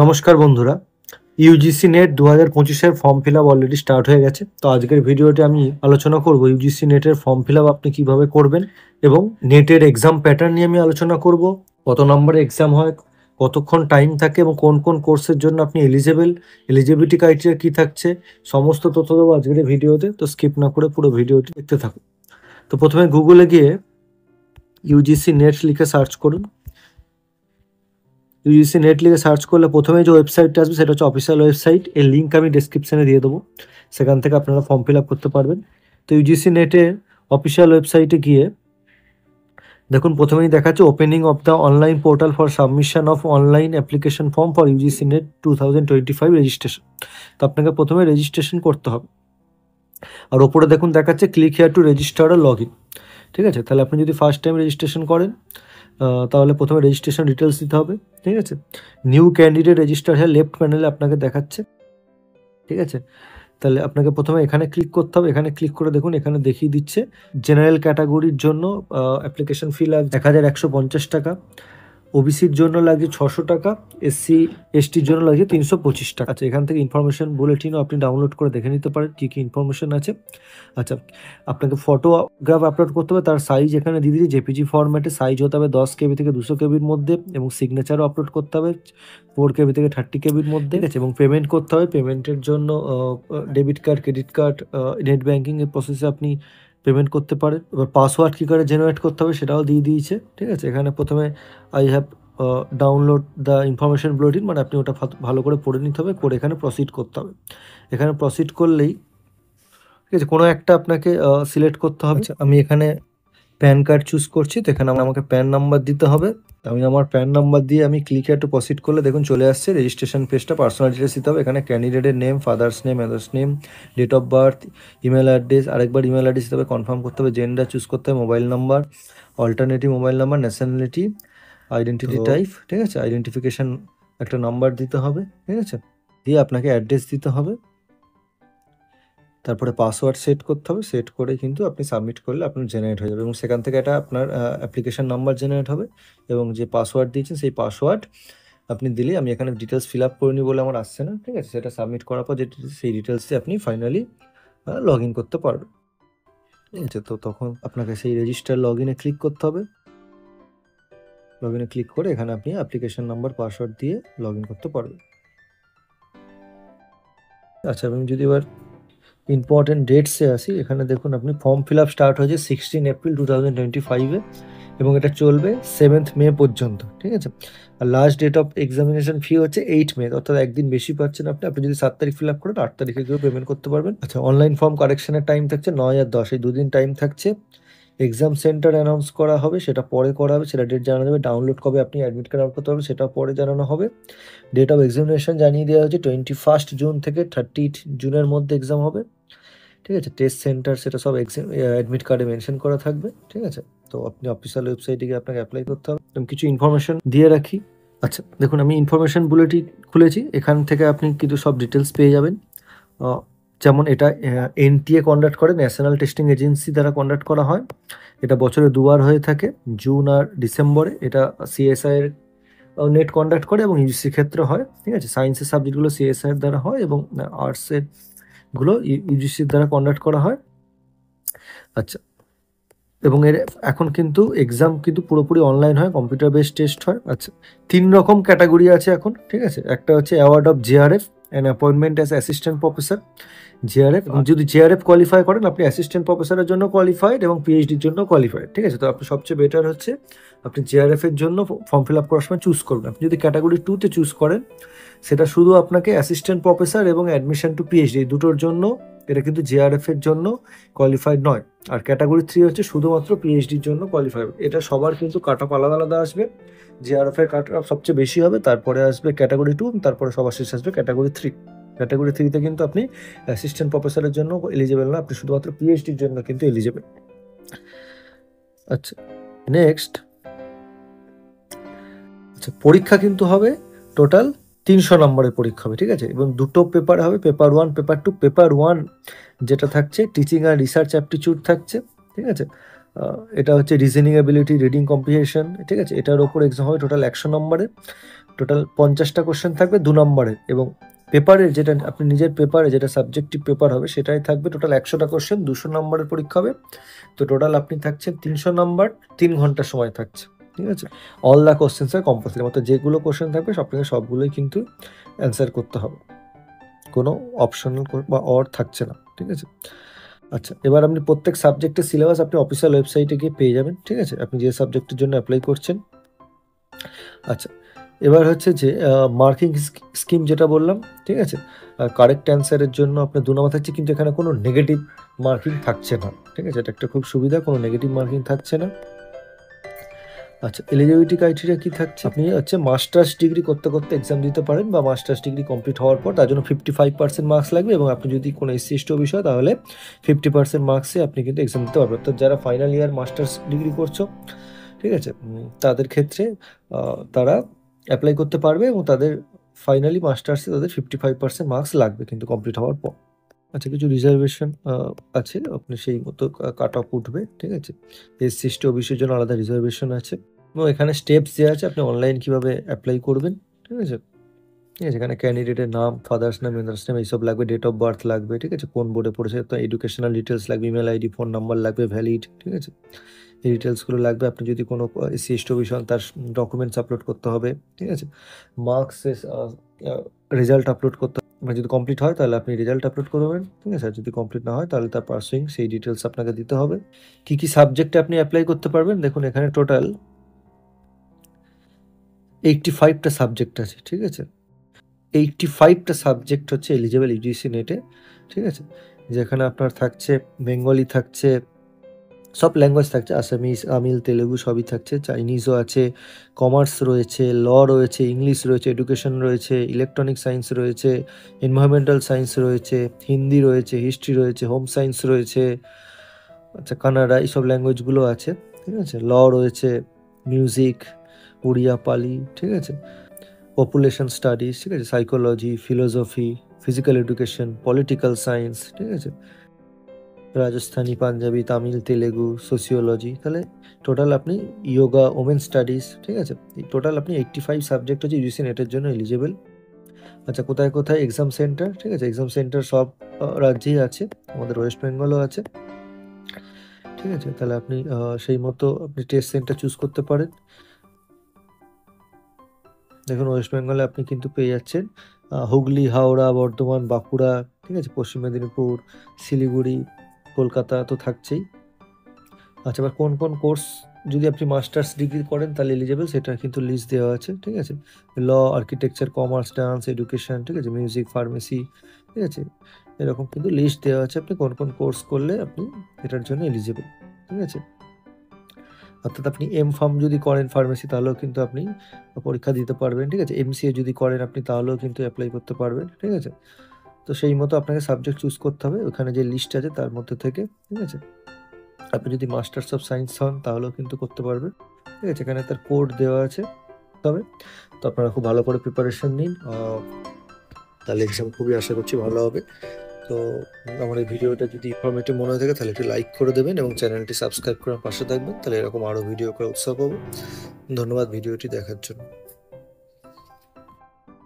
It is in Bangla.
নমস্কার বন্ধুরা, ইউজিসি নেট 2025-এর form fill up already start হয়ে গেছে। তো আজকের ভিডিওতে আমি আলোচনা করব ইউজিসি নেটের ফর্ম ফিল আপ আপনি কীভাবে করবেন এবং নেটের এক্সাম প্যাটার্ন নিয়ে আমি আলোচনা করব। কত নম্বরে এক্সাম হয়, কতক্ষণ টাইম থাকে এবং কোন কোন কোর্সের জন্য আপনি এলিজিবিলিটি ক্রাইটেরিয়া কী থাকছে, সমস্ত তথ্য দেবো আজকের এই ভিডিওতে। তো স্কিপ না করে পুরো ভিডিওটি দেখতে থাকুন। তো প্রথমে গুগলে গিয়ে ইউজিসি নেট লিখে সার্চ করুন। ইউজিসি নেট লিখে সার্চ করলে প্রথমে যে ওয়েবসাইটটা আসবে সেটা হচ্ছে অফিসিয়াল ওয়েবসাইট। এর লিঙ্ক আমি ডেসক্রিপশানে দিয়ে দেবো, সেখান থেকে আপনারা ফর্ম ফিল আপ করতে পারবেন। তো ইউজিসি নেটের অফিসিয়াল ওয়েবসাইটে গিয়ে দেখুন প্রথমেই দেখাচ্ছে opening of the online portal for submission of online application form for UGC net 2025 registration. তো আপনাকে প্রথমে রেজিস্ট্রেশন করতে হবে। আর ওপরে দেখুন দেখাচ্ছে ক্লিক হিয়ার টু রেজিস্টার আর লগ ইন। ঠিক আছে, তাহলে আপনি যদি ফার্স্ট টাইম রেজিস্ট্রেশন করেন তাহলে প্রথমে রেজিস্ট্রেশন ডিটেলস দিতে হবে। ঠিক আছে, নিউ ক্যান্ডিডেট রেজিস্টার হ্যাঁ লেফট প্যানেলে আপনাকে দেখাচ্ছে। ঠিক আছে, তাহলে আপনাকে প্রথমে এখানে ক্লিক করতে হবে। এখানে ক্লিক করে দেখুন এখানে দেখিয়ে দিচ্ছে জেনারেল ক্যাটাগরির জন্য অ্যাপ্লিকেশন ফি লাগছে 1150 টাকা, ওবিসির জন্য লাগছে 600 টাকা, এসসি এসটির জন্য লাগছে 325 টাকা। আচ্ছা, এখান থেকে ইনফরমেশন বুলেটিনও আপনি ডাউনলোড করে দেখে নিতে পারেন কী কী ইনফরমেশন আছে। আচ্ছা, আপনাকে ফটোগ্রাফ আপলোড করতে হবে, তার সাইজ এখানে দিয়ে দিয়েছি জেপিজি ফরম্যাটে, সাইজ হতে হবে 10 কেবি থেকে 200 কেবির মধ্যে, এবং সিগনেচারও আপলোড করতে হবে 4 কেবি থেকে 30 কেবির মধ্যে। ঠিক আছে, এবং পেমেন্ট করতে হবে। পেমেন্টের জন্য debit card, credit card, net ব্যাঙ্কিংয়ের প্রসেসে আপনি পেমেন্ট করতে পারেন। এবার পাসওয়ার্ড কী করে জেনারেট করতে হবে সেটাও দিয়ে দিয়েছে। ঠিক আছে, এখানে প্রথমে I have download the information bulletin, মানে আপনি ওটা ভালো করে পড়ে নিতে হবে, করে এখানে প্রসিড করতে হবে। এখানে প্রসিড করলেই ঠিক আছে কোনো একটা আপনাকে সিলেক্ট করতে হবে। আমি এখানে প্যান কার্ড চুজ করছি, তো এখানে আমাকে প্যান নাম্বার দিতে হবে। আমি আমার প্যান নাম্বার দিয়ে আমি ক্লিক একটু প্রসিড করলে দেখুন চলে আসছে রেজিস্ট্রেশন পেজটা। পার্সোনাল ডিটেলস দিতে হবে, এখানে ক্যান্ডিডেটের name, father's name, mother's name, date of birth, email address, আরেকবার ইমেল অ্যাড্রেস দিতে হবে, কনফার্ম করতে হবে, জেন্ডার চুজ করতে হবে, mobile number, alternative mobile number, nationality, identity type. ঠিক আছে, আইডেন্টিফিকেশান একটা নাম্বার দিতে হবে। ঠিক আছে, দিয়ে আপনাকে অ্যাড্রেস দিতে হবে, তারপরে পাসওয়ার্ড সেট করতে হবে। সেট করে কিন্তু আপনি সাবমিট করলে আপনার জেনারেট হয়ে যাবে, এবং সেখান থেকে এটা আপনার অ্যাপ্লিকেশান নাম্বার জেনারেট হবে, এবং যে পাসওয়ার্ড দিয়েছেন সেই পাসওয়ার্ড আপনি দিলে, আমি এখানে ডিটেলস ফিল আপ করিনি বলে আমার আসছে না। ঠিক আছে, সেটা সাবমিট করার পর যে সেই ডিটেলসে আপনি ফাইনালি লগ ইন করতে পারবেন। ঠিক আছে, তো তখন আপনাকে সেই রেজিস্টার লগ ইনে ক্লিক করতে হবে। লগ ইনে ক্লিক করে এখানে আপনি অ্যাপ্লিকেশান নাম্বার, পাসওয়ার্ড দিয়ে লগ ইন করতে পারবেন। আচ্ছা, আমি যদি এবার ইম্পর্টেন্ট ডেটসে আসি, এখানে দেখুন আপনি ফর্ম ফিল আপ স্টার্ট হয়েছে 16 এপ্রিল 2025-এ, এবং এটা চলবে 7 মে পর্যন্ত। ঠিক আছে, আর last date of examination fee হচ্ছে 8 মে, অর্থাৎ একদিন বেশি পাচ্ছেন আপনি। আপনি যদি 7 তারিখ ফিল আপ করেন 8 তারিখে গিয়েও পেমেন্ট করতে পারবেন। আচ্ছা, অনলাইন ফর্ম কারেকশনের টাইম থাকছে 9 আর 10, এই দুদিন টাইম থাকছে। এক্সাম সেন্টার অ্যানাউন্স করা হবে, সেটা পরে করা হবে, সেটা ডেট জানানো যাবে। ডাউনলোড কবে আপনি অ্যাডমিট কার্ড আউট করতে হবে সেটা পরে জানানো হবে। ডেট অফ এক্সামিনেশন জানিয়ে দেওয়া হচ্ছে 21 জুন থেকে 30 জুনের মধ্যে এক্সাম হবে। ঠিক আছে, টেস্ট সেন্টার সেটা সব অ্যাডমিট কার্ডে মেনশন করা থাকবে। ঠিক আছে, তো আপনি অফিসিয়াল ওয়েবসাইটে গিয়ে আপনাকে অ্যাপ্লাই করতে হবে। আমি কিছু ইনফরমেশন দিয়ে রাখি। আচ্ছা, দেখুন আমি ইনফরমেশন বুলেটিন খুলেছি, এখান থেকে আপনি কিন্তু সব ডিটেলস পেয়ে যাবেন। যেমন এটা এনটিএ কন্ডাক্ট করে, ন্যাশনাল টেস্টিং এজেন্সি দ্বারা কন্ডাক্ট করা হয়। এটা বছরে 2 বার হয়ে থাকে, জুন আর ডিসেম্বরে। এটা সিএসআই এর নেট কন্ডাক্ট করে, এবং ইউজিসির ক্ষেত্রে হয়। ঠিক আছে, সায়েন্সের সাবজেক্টগুলো সিএসআই এর দ্বারা হয়, এবং আর্টসের গুলো ইউজিসির দ্বারা কন্ডাক্ট করা হয়। আচ্ছা, এবং এর এখন কিন্তু এক্সাম কিন্তু পুরোপুরি অনলাইন হয়, কম্পিউটার বেসড টেস্ট হয়। আচ্ছা, 3 রকম ক্যাটাগরি আছে এখন। ঠিক আছে, একটা হচ্ছে award of JRF and appointment as assistant professor JRF. যদি জেআরএফ কোয়ালিফাই করেন আপনি অ্যাসিস্ট্যান্ট প্রফেসরের জন্য কোয়ালিফাইড, এবং পিএইচডির জন্য কোয়ালিফাইড। ঠিক আছে, তো আপনি সবচেয়ে বেটার হচ্ছে আপনি জেআরএফ এর জন্য ফর্ম ফিল আপ করার সময় চুজ করবেন। আপনি যদি ক্যাটাগরি 2-তে চুজ করেন সেটা শুধু আপনাকে অ্যাসিস্ট্যান্ট প্রফেসর এবং অ্যাডমিশন টু পিএইচডি এই দুটোর জন্য, এটা কিন্তু জেআরএফ এর জন্য কোয়ালিফাইড নয়। আর ক্যাটাগরি 3 হচ্ছে শুধুমাত্র পিএইচডির জন্য কোয়ালিফাইড। এটা সবার কিন্তু কাট অফ আলাদা আলাদা আসবে। জেআরএফ এর কাট অফ সবচেয়ে বেশি হবে, তারপরে আসবে ক্যাটাগরি 2, তারপরে সবার শেষে আসবে ক্যাটাগরি 3। ক্যাটাগরি 3-তে কিন্তু আপনি অ্যাসিস্ট্যান্ট প্রফেসরের জন্য এলিজেবল না, আপনি শুধুমাত্র পিএইচডির জন্য কিন্তু এলিজেবল। আচ্ছা, নেক্সট। আচ্ছা, পরীক্ষা কিন্তু হবে টোটাল 300 নম্বরের পরীক্ষা হবে। ঠিক আছে, এবং দুটো পেপার হবে, পেপার 1, পেপার 2। পেপার 1 যেটা থাকছে টিচিং আর রিসার্চ অ্যাপটিটিউড থাকছে। ঠিক আছে, এটা হচ্ছে রিজনিং অ্যাবিলিটি, রিডিং কম্প্রিহেনশন। ঠিক আছে, এটার ওপর এক্সাম হবে টোটাল 100 নম্বরে। টোটাল 50টা কোশ্চেন থাকবে 2 নম্বরের, এবং পেপারের যেটা আপনি নিজের পেপারে যেটা সাবজেক্টিভ পেপার হবে সেটাই থাকবে টোটাল 100টা কোশ্চেন, 200 নম্বরের পরীক্ষা হবে। তো টোটাল আপনি থাকছেন 300 নম্বর, 3 ঘন্টা সময় থাকছে, ঠিক আছে। All the questions are compulsory, মতো যেগুলো কোশ্চেন থাকবে আপনাকে সবগুলোই কিন্তু অ্যান্সার করতে হবে, কোনো অপশনাল বা অর থাকছে না, ঠিক আছে। আচ্ছা, এবার আপনি প্রত্যেক সাবজেক্টের সিলেবাস আপনি অফিসিয়াল ওয়েবসাইটে গিয়ে পেয়ে যাবেন, ঠিক আছে, আপনি যে সাবজেক্টের জন্য অ্যাপ্লাই করছেন। আচ্ছা, এবার হচ্ছে যে মার্কিং স্কিম যেটা বললাম, ঠিক আছে, কারেক্ট অ্যান্সারের জন্য আপনার 2 নম্বর থাকছে, কিন্তু এখানে কোনো নেগেটিভ মার্কিং থাকছে না, ঠিক আছে, এটা একটা খুব সুবিধা, কোনো নেগেটিভ মার্কিং থাকছে না। আচ্ছা, এলিজিবিলিটি ক্রাইটেরিয়া কি থাকছে, আপনি হচ্ছে মাস্টার্স ডিগ্রি করতে করতে এক্সাম দিতে পারেন, বা মাস্টার্স ডিগ্রি কমপ্লিট হওয়ার পর তার জন্য 55% মার্কস লাগবে, এবং আপনি যদি কোনো SC/ST বিষয় তাহলে 50% মার্কসে আপনি কিন্তু এক্সাম দিতে পারবেন। তো যারা ফাইনাল ইয়ার মাস্টার্স ডিগ্রি করছো, ঠিক আছে, তাদের ক্ষেত্রে তারা অ্যাপ্লাই করতে পারবে, এবং তাদের ফাইনালি মাস্টার্সে তাদের 55% মার্কস লাগবে কিন্তু কমপ্লিট হওয়ার পর। আচ্ছা, কিছু রিজার্ভেশন আছে, আপনি সেই মতো কাট অফ উঠবে, ঠিক আছে। SC/ST OBCর জন্য আলাদা রিজার্ভেশন আছে, এবং এখানে স্টেপস দেওয়া আছে আপনি অনলাইন কীভাবে অ্যাপ্লাই করবেন, ঠিক আছে। ঠিক আছে, এখানে ক্যান্ডিডেটের নাম, ফাদার্স নেম, মাদার্স নেম এইসব লাগবে, ডেট অফ বার্থ লাগবে, ঠিক আছে, কোন বোর্ডে পড়েছে, তো এডুকেশনাল ডিটেলস লাগবে, ইমেল আইডি, ফোন নাম্বার লাগবে ভ্যালিড, ঠিক আছে, এই ডিটেলসগুলো লাগবে। আপনি যদি কোনো SC/ST বিষয় তার ডকুমেন্টস আপলোড করতে হবে, ঠিক আছে। মার্কস রেজাল্ট আপলোড করতে হবে, মানে যদি কমপ্লিট হয় তাহলে আপনি রেজাল্ট আপলোড করবেন, ঠিক আছে, আর যদি কমপ্লিট না হয় তাহলে তার পার্সুইং সেই ডিটেলস আপনাকে দিতে হবে। কি কি সাবজেক্টে আপনি অ্যাপ্লাই করতে পারবেন, দেখুন এখানে টোটাল 85টা সাবজেক্ট আছে, ঠিক আছে। 85টা সাবজেক্ট হচ্ছে এলিজিবল UGC নেটে, ঠিক আছে, যেখানে আপনার থাকছে বেঙ্গলি থাকছে, সব ল্যাঙ্গুয়েজ থাকছে, আসামিজ, তামিল, তেলেগু সবই থাকছে, চাইনিজও আছে, কমার্স রয়েছে, ল রয়েছে, ইংলিশ রয়েছে, এডুকেশন রয়েছে, ইলেকট্রনিক সায়েন্স রয়েছে, এনভায়রনমেন্টাল সায়েন্স রয়েছে, হিন্দি রয়েছে, হিস্ট্রি রয়েছে, হোম সায়েন্স রয়েছে, আচ্ছা কানাডা, এইসব ল্যাঙ্গুয়েজগুলো আছে, ঠিক আছে। ল রয়েছে, মিউজিক, উড়িয়া, পালি, ঠিক আছে, পপুলেশন স্টাডিজ, ঠিক আছে, psychology, philosophy, physical education, political science, ঠিক আছে, রাজস্থানি, পাঞ্জাবি, তামিল, তেলেগু, সোসিওলজি, তাহলে টোটাল আপনি ইয়োগা, ওমেন স্টাডিজ, ঠিক আছে, এই টোটাল আপনি 85 সাবজেক্ট হচ্ছে UGC নেটের জন্য এলিজিবল। আচ্ছা, কোথায় কোথায় এক্সাম সেন্টার, ঠিক আছে, এক্সাম সেন্টার সব রাজ্যেই আছে, আমাদের ওয়েস্ট বেঙ্গলও আছে, ঠিক আছে, তাহলে আপনি সেই মতো আপনি টেস্ট সেন্টার চুজ করতে পারেন। দেখুন ওয়েস্ট বেঙ্গলে আপনি কিন্তু পেয়ে যাচ্ছেন হুগলি, হাওড়া, বর্ধমান, বাঁকুড়া, ঠিক আছে, পশ্চিম মেদিনীপুর, শিলিগুড়ি, কলকাতা তো থাকছেই। আচ্ছা, এবার কোন কোন কোর্স যদি আপনি মাস্টার্স ডিগ্রি করেন তাহলে এলিজেবল, সেটা কিন্তু লিস্ট দেওয়া আছে, ঠিক আছে। ল, আর্কিটেকচার, কমার্স, ডান্স, এডুকেশন, ঠিক আছে, মিউজিক, ফার্মেসি, ঠিক আছে, এরকম কিন্তু লিস্ট দেওয়া আছে আপনি কোন কোন কোর্স করলে আপনি এটার জন্য এলিজেবল, ঠিক আছে। অর্থাৎ আপনি M.Pharm যদি করেন ফার্মেসি তাহলেও কিন্তু আপনি পরীক্ষা দিতে পারবেন, ঠিক আছে। MCA যদি করেন আপনি তাহলেও কিন্তু অ্যাপ্লাই করতে পারবেন, ঠিক আছে। তো সেই মতো আপনাকে সাবজেক্ট চুজ করতে হবে, ওখানে যে লিস্ট আছে তার মধ্যে থেকে, ঠিক আছে। আপনি যদি মাস্টার্স অফ সায়েন্স হন তাহলেও কিন্তু করতে পারবেন, ঠিক আছে, এখানে তার কোড দেওয়া আছে। তবে তো আপনারা খুব ভালো করে প্রিপারেশন নিন, তাহলে এক্সাম খুবই আশা করছি ভালো হবে। তো আমার এই ভিডিওটা যদি ইনফরমেটিভ মনে হয়ে থাকে তাহলে একটু লাইক করে দেবেন, এবং চ্যানেলটি সাবস্ক্রাইব করে পাশে থাকবেন, তাহলে এরকম আরও ভিডিও করে উৎসাহ পাবো। ধন্যবাদ ভিডিওটি দেখার জন্য।